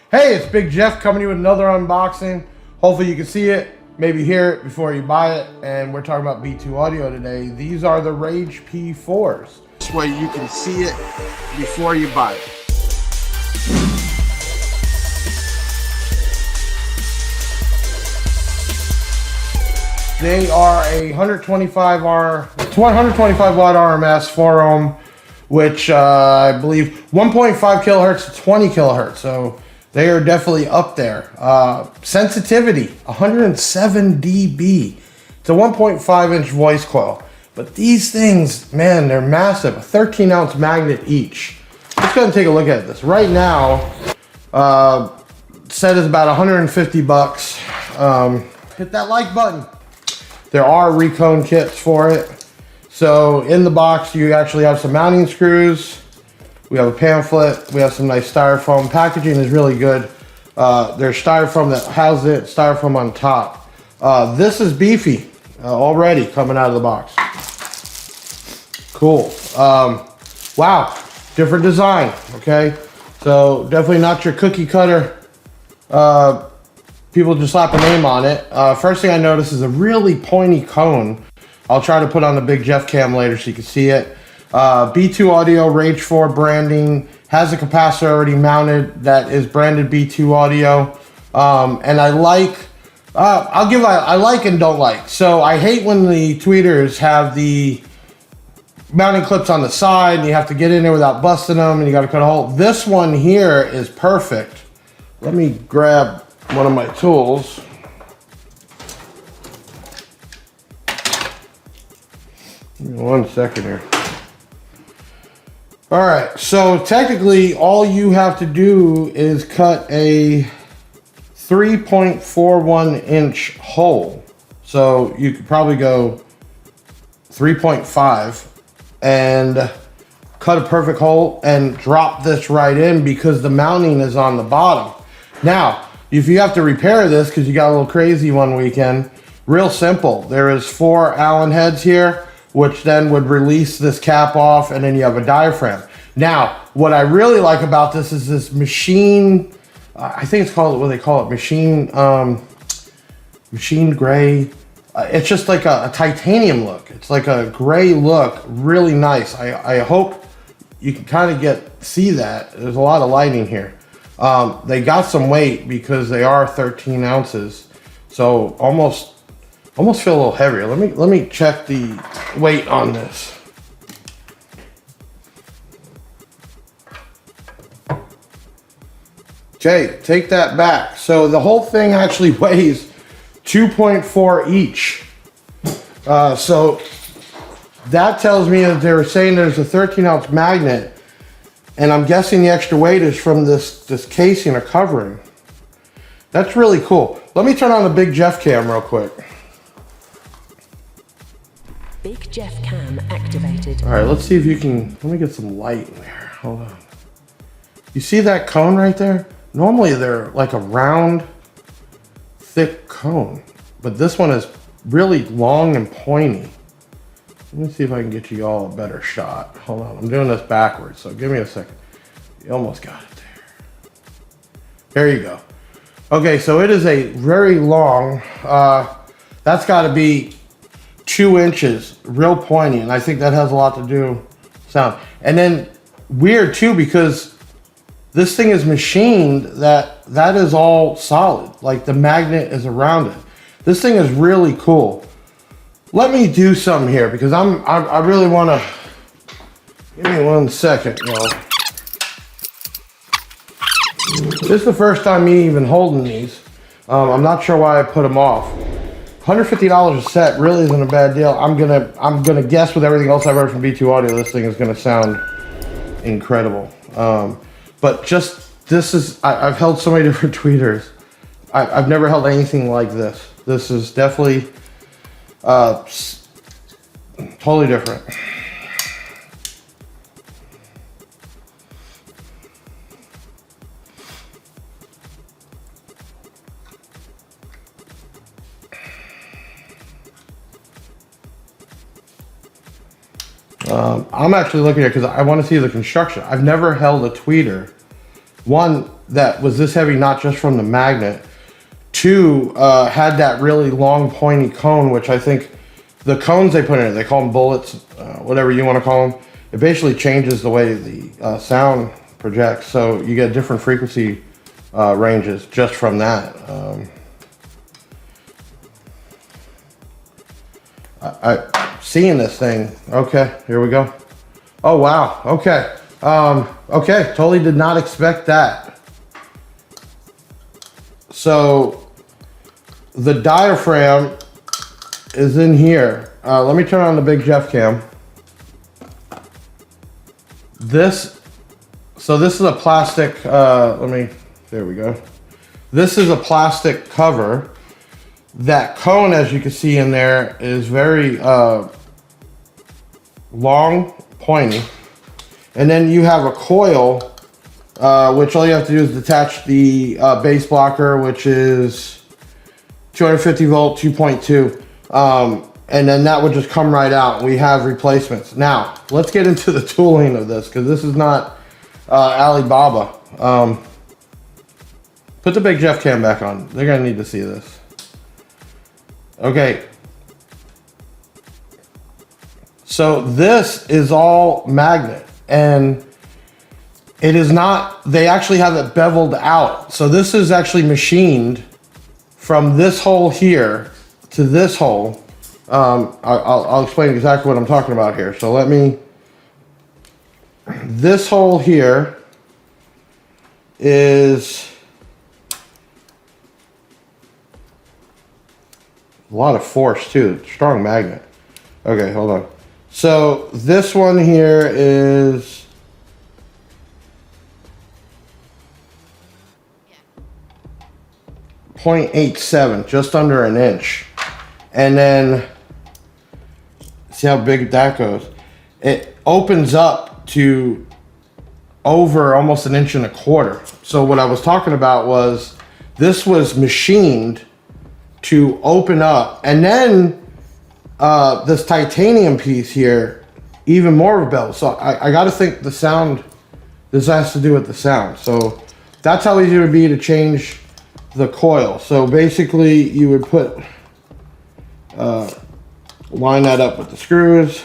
Hey, it's Big Jeff coming to you with another unboxing. Hopefully you can see it, maybe hear it before you buy it. And we're talking about B2 Audio today. These are the RAGEP4s. This way you can see it before you buy it. They are a 125 watt RMS 4 ohm, which I believe 1.5 kilohertz to 20 kilohertz. So they are definitely up there. Sensitivity, 107 dB. It's a 1.5-inch voice coil. But these things, man, they're massive. A 13-ounce magnet each. Let's go ahead and take a look at this. Right now, set is about 150 bucks. Hit that like button. There are recone kits for it. So in the box, you actually have some mounting screws. We have a pamphlet. We have some nice styrofoam. Packaging is really good. There's styrofoam that houses it, styrofoam on top. This is beefy already coming out of the box. Cool. Wow, different design, okay? So definitely not your cookie cutter. People just slap a name on it. First thing I noticed is a really pointy cone. I'll try to put on the Big Jeff cam later so you can see it. B2 Audio RAGEP4 branding, has a capacitor already mounted that is branded B2 Audio. And I like, I like and don't like. So I hate when the tweeters have the mounting clips on the side and you have to get in there without busting them and you got to cut a hole. This one here is perfect. Let me grab one of my tools. Give me 1 second here. All right, so technically all you have to do is cut a 3.41 inch hole. So you could probably go 3.5 and cut a perfect hole and drop this right in because the mounting is on the bottom. Now, if you have to repair this because you got a little crazy one weekend, real simple. There is 4 Allen heads here, which then would release this cap off, and then you have a diaphragm. Now, what I really like about this is this machine, I think it's called, what they call it, machine gray. It's just like a titanium look. It's like a gray look, really nice. I hope you can kind of see that. There's a lot of lighting here. They got some weight because they are 13 ounces. So almost feel a little heavier. Let me check the weight on this. Okay, take that back. So the whole thing actually weighs 2.4 each. So that tells me that they were saying there's a 13-ounce magnet, and I'm guessing the extra weight is from this casing or covering. That's really cool. Let me turn on the Big Jeff cam real quick. Big Jeff cam activated. All right, let's see if you can, let me get some light in there. Hold on. You see that cone right there? Normally they're like a round, thick cone, but this one is really long and pointy. Let me see if I can get you all a better shot. Hold on, I'm doing this backwards, so give me a second. You almost got it there. There you go. Okay, so it is a very long, that's gotta be 2 inches, real pointy, and I think that has a lot to do with sound. And then weird too, because this thing is machined that is all solid, like the magnet is around it. This thing is really cool. Let me do something here because I really want to. Give me 1 second, y'all. This is the first time me even holding these. I'm not sure why I put them off. $150 a set really isn't a bad deal. I'm gonna guess with everything else I've heard from B2 Audio, this thing is gonna sound incredible. But just this is I've held so many different tweeters. I've never held anything like this. This is definitely totally different. I'm actually looking at it because I want to see the construction. I've never held a tweeter one, that was this heavy, not just from the magnet. Two, had that really long pointy cone, which I think the cones they put in it, they call them bullets, whatever you want to call them. It basically changes the way the sound projects. So you get different frequency ranges just from that. I seeing this thing. Okay, here we go. Oh wow. Okay. Okay. Totally did not expect that. So the diaphragm is in here. Let me turn on the Big Jeff cam. So this is a plastic. There we go. This is a plastic cover. That cone, as you can see in there, is very long, pointy. And then you have a coil, which all you have to do is detach the bass blocker, which is 250 volt, 2.2. And then that would just come right out. We have replacements. Now, let's get into the tooling of this, because this is not Alibaba. Put the Big Jeff cam back on. They're going to need to see this. Okay, so this is all magnet, and it is not, they actually have it beveled out. So this is actually machined from this hole here to this hole. I'll explain exactly what I'm talking about here. So this hole here is a lot of force too, strong magnet. Okay, hold on. So this one here is .87, just under an inch. And then see how big that goes. It opens up to over almost an inch and a quarter. So what I was talking about was this was machined to open up, and then this titanium piece here, even more of a bevel. So I got to think the sound, this has to do with the sound. So that's how easy it would be to change the coil. So basically you would put, line that up with the screws.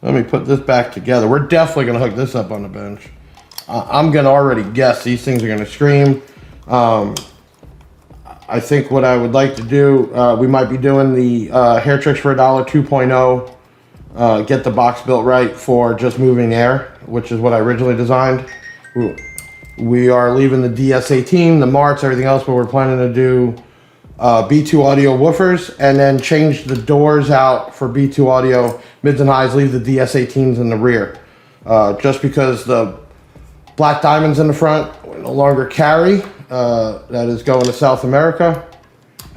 Let me put this back together. We're definitely going to hook this up on the bench. I'm going to already guess these things are going to scream. I think what I would like to do, we might be doing the Hair Tricks for $1 2.0, get the box built right for just moving air, which is what I originally designed. We are leaving the DS18, the Marts, everything else, but we're planning to do B2 Audio woofers, and then change the doors out for B2 Audio mids and highs, leave the DS18s in the rear. Just because the Black Diamonds in the front we no longer carry, that is going to South America.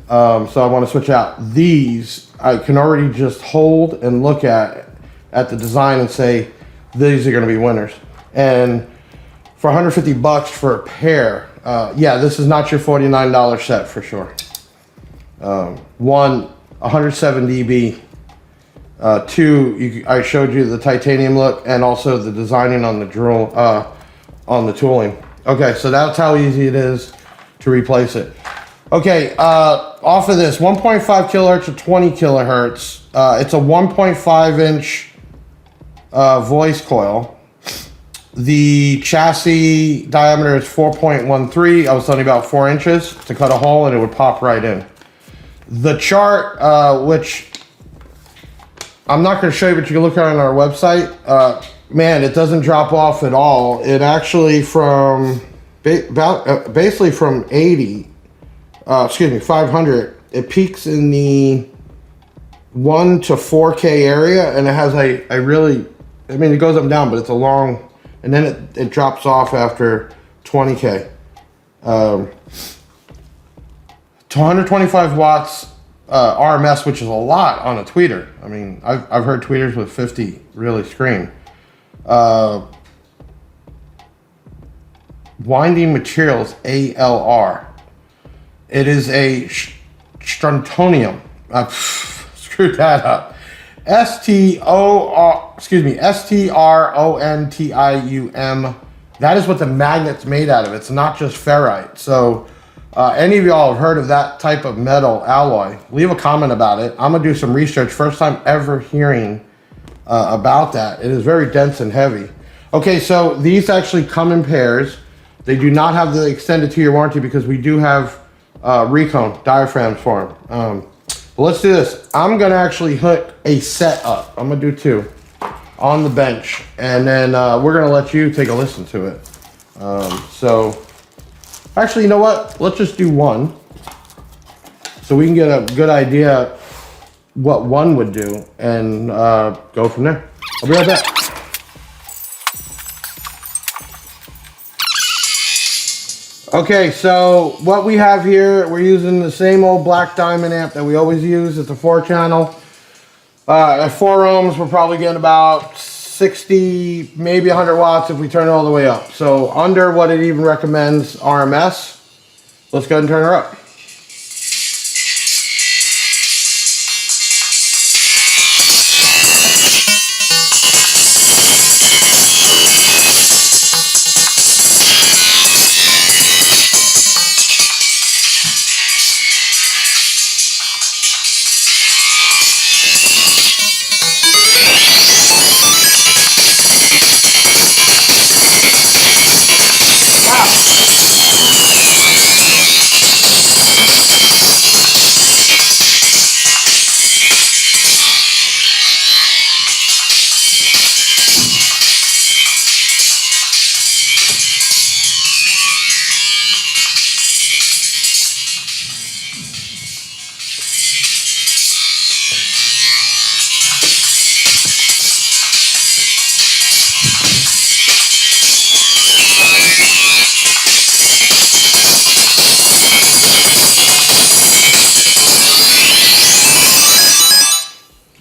So I want to switch out these. I can already just hold and look at the design and say, these are going to be winners. And for 150 bucks for a pair, yeah, this is not your $49 set for sure. One, 107 dB. Two, I showed you the titanium look and also the designing on the drill, on the tooling. Okay, so that's how easy it is to replace it. Okay, off of this, 1.5 kilohertz to 20 kilohertz. It's a 1.5 inch voice coil. The chassis diameter is 4.13. I was talking about 4 inches to cut a hole and it would pop right in. The chart, which I'm not going to show you, but you can look at it on our website. Man, it doesn't drop off at all. It actually basically from 500, it peaks in the 1 to 4K area, and it has it goes up and down, but it's a long, and then it drops off after 20K. To 125 watts RMS, which is a lot on a tweeter. I mean, I've heard tweeters with 50 really scream. Winding materials, ALR. It is a strontium. Screw that up. STRONTIUM. That is what the magnet's made out of. It's not just ferrite. So any of y'all have heard of that type of metal alloy, leave a comment about it. I'm gonna do some research. First time ever hearing about that. It is very dense and heavy. Okay, so these actually come in pairs. They do not have the extended 2-year warranty because we do have recone diaphragms for them. But let's do this. I'm gonna actually hook a set up. I'm gonna do 2 on the bench, and then we're gonna let you take a listen to it. So actually, you know what? Let's just do 1 so we can get a good idea what 1 would do and go from there. I'll be right back. Okay, so what we have here, we're using the same old black diamond amp that we always use. It's a 4-channel. At 4 ohms, we're probably getting about 60, maybe 100 watts if we turn it all the way up. So under what it even recommends RMS. Let's go ahead and turn her up.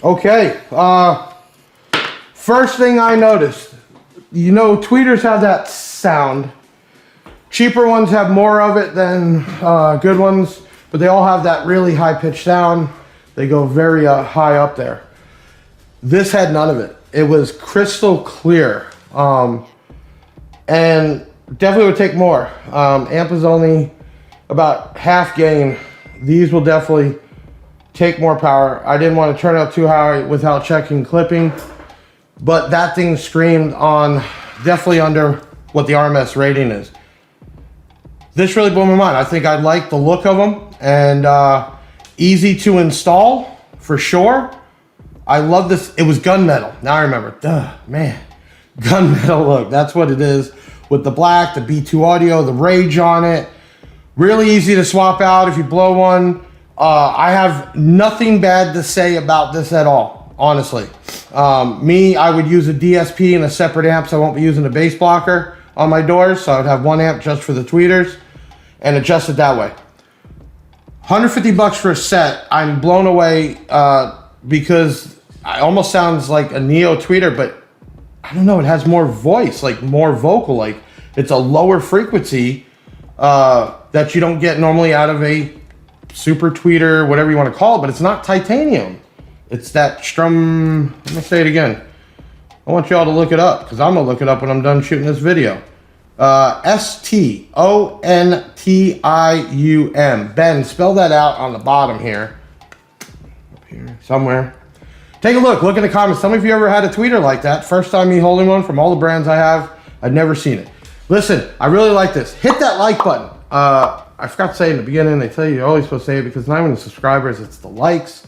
Okay, first thing I noticed, you know, tweeters have that sound. Cheaper ones have more of it than good ones, but they all have that really high-pitched sound. They go very high up there. This had none of it. It was crystal clear, and definitely would take more. Amp is only about half gain. These will definitely take more power. I didn't want to turn it up too high without checking clipping, but that thing screamed on definitely under what the RMS rating is. This really blew my mind. I think I like the look of them, and easy to install for sure. I love this. It was gunmetal. Now I remember. Duh, man. Gunmetal look. That's what it is. With the black, the B2 Audio, the Rage on it. Really easy to swap out if you blow one. I have nothing bad to say about this at all, honestly. I would use a DSP and a separate amp, so I won't be using a bass blocker on my doors. So I would have one amp just for the tweeters and adjust it that way. 150 bucks for a set. I'm blown away because it almost sounds like a Neo tweeter, but I don't know, it has more voice, like more vocal, like it's a lower frequency that you don't get normally out of a super tweeter, whatever you want to call it, but it's not titanium. It's that strum, let me say it again. I want you all to look it up because I'm gonna look it up when I'm done shooting this video. STONTIUM. Ben, spell that out on the bottom here. Up here, somewhere. Take a look in the comments. Some of you ever had a tweeter like that. First time me holding one from all the brands I have. I've never seen it. Listen, I really like this. Hit that like button. I forgot to say in the beginning, they tell you you're always supposed to say it because not even the subscribers, it's the likes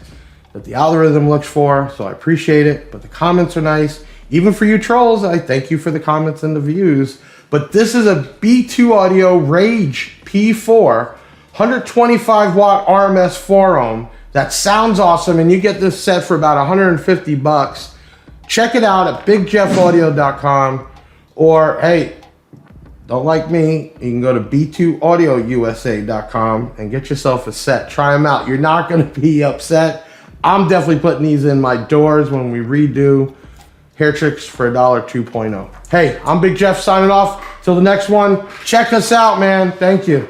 that the algorithm looks for. So I appreciate it, but the comments are nice. Even for you trolls, I thank you for the comments and the views. But this is a B2 Audio RAGEP4 125 watt RMS 4 ohm that sounds awesome, and you get this set for about 150 bucks. Check it out at bigjeffaudio.com, or hey, don't like me, you can go to b2audiousa.com and get yourself a set. Try them out. You're not going to be upset. I'm definitely putting these in my doors when we redo Hair Tricks for $1 2.0. Hey, I'm Big Jeff signing off. Till the next one, check us out, man. Thank you.